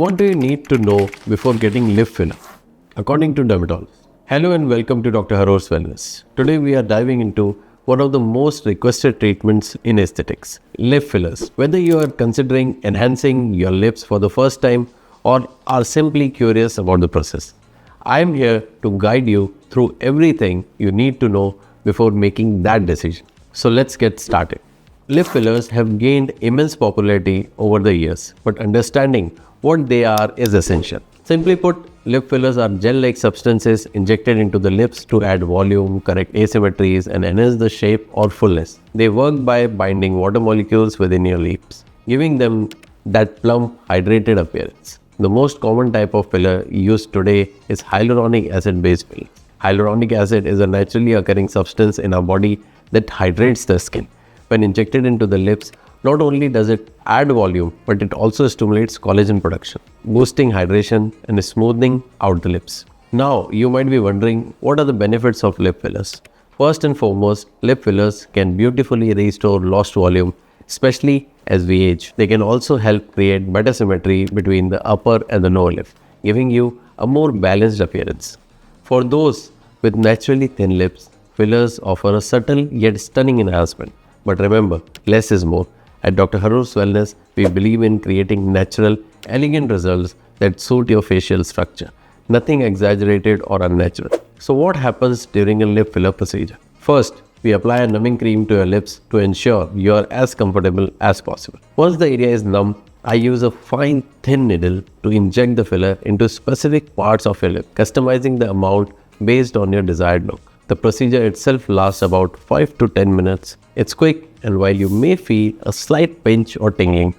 What do you need to know before getting lip filler? According to Dermatologist. Hello and welcome to Dr. Haror's Wellness. Today we are diving into one of the most requested treatments in aesthetics, lip fillers. Whether you are considering enhancing your lips for the first time or are simply curious about the process, I am here to guide you through everything you need to know before making that decision. So let's get started. Lip fillers have gained immense popularity over the years, but understanding what they are is essential. Simply put, lip fillers are gel-like substances injected into the lips to add volume, correct asymmetries, and enhance the shape or fullness. They work by binding water molecules within your lips, giving them that plump, hydrated appearance. The most common type of filler used today is hyaluronic acid-based fillers. Hyaluronic acid is a naturally occurring substance in our body that hydrates the skin. When injected into the lips, not only does it add volume, but it also stimulates collagen production, boosting hydration and smoothing out the lips. Now, you might be wondering, what are the benefits of lip fillers? First and foremost, lip fillers can beautifully restore lost volume, especially as we age. They can also help create better symmetry between the upper and the lower lip, giving you a more balanced appearance. For those with naturally thin lips, fillers offer a subtle yet stunning enhancement. But remember, less is more. At Dr. Haror's Wellness, we believe in creating natural, elegant results that suit your facial structure. Nothing exaggerated or unnatural. So what happens during a lip filler procedure? First, we apply a numbing cream to your lips to ensure you are as comfortable as possible. Once the area is numb, I use a fine, thin needle to inject the filler into specific parts of your lip, customizing the amount based on your desired look. The procedure itself lasts about 5 to 10 minutes. It's quick, and while you may feel a slight pinch or tingling,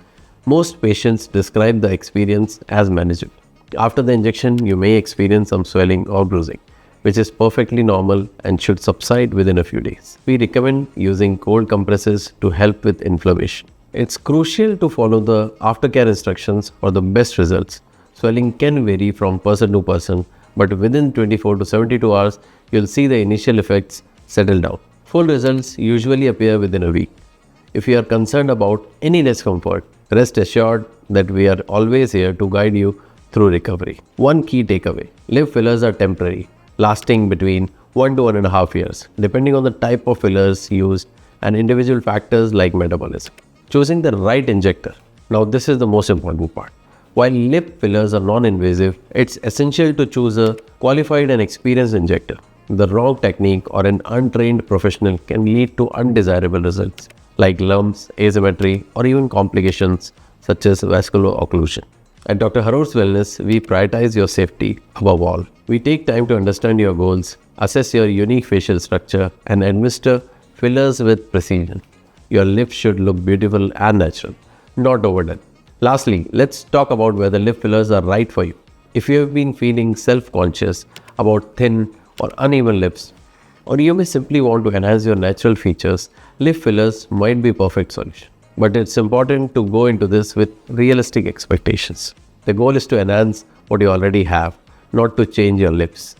most patients describe the experience as manageable. After the injection, you may experience some swelling or bruising, which is perfectly normal and should subside within a few days. We recommend using cold compresses to help with inflammation. It's crucial to follow the aftercare instructions for the best results. Swelling can vary from person to person, but within 24 to 72 hours, you'll see the initial effects settle down. Full results usually appear within a week. If you are concerned about any discomfort, rest assured that we are always here to guide you through recovery. One key takeaway: lip fillers are temporary, lasting between 1 to 1.5 years, depending on the type of fillers used and individual factors like metabolism. Choosing the right injector. Now, this is the most important part. While lip fillers are non-invasive, it's essential to choose a qualified and experienced injector. The wrong technique or an untrained professional can lead to undesirable results like lumps, asymmetry, or even complications such as vascular occlusion. At Dr. Haror's Wellness, we prioritize your safety above all. We take time to understand your goals, assess your unique facial structure, and administer fillers with precision. Your lips should look beautiful and natural, not overdone. Lastly, let's talk about whether lip fillers are right for you. If you have been feeling self-conscious about thin or uneven lips, or you may simply want to enhance your natural features, lip fillers might be a perfect solution. But it's important to go into this with realistic expectations. The goal is to enhance what you already have, not to change your lips.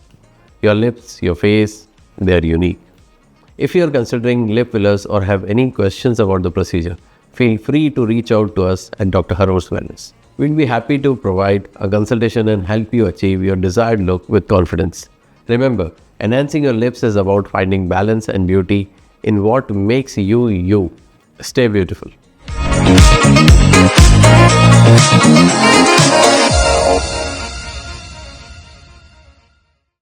Your lips, your face, they're unique. If you are considering lip fillers or have any questions about the procedure, feel free to reach out to us at Dr. Haror's Wellness. We'd be happy to provide a consultation and help you achieve your desired look with confidence. Remember, enhancing your lips is about finding balance and beauty in what makes you you. Stay beautiful.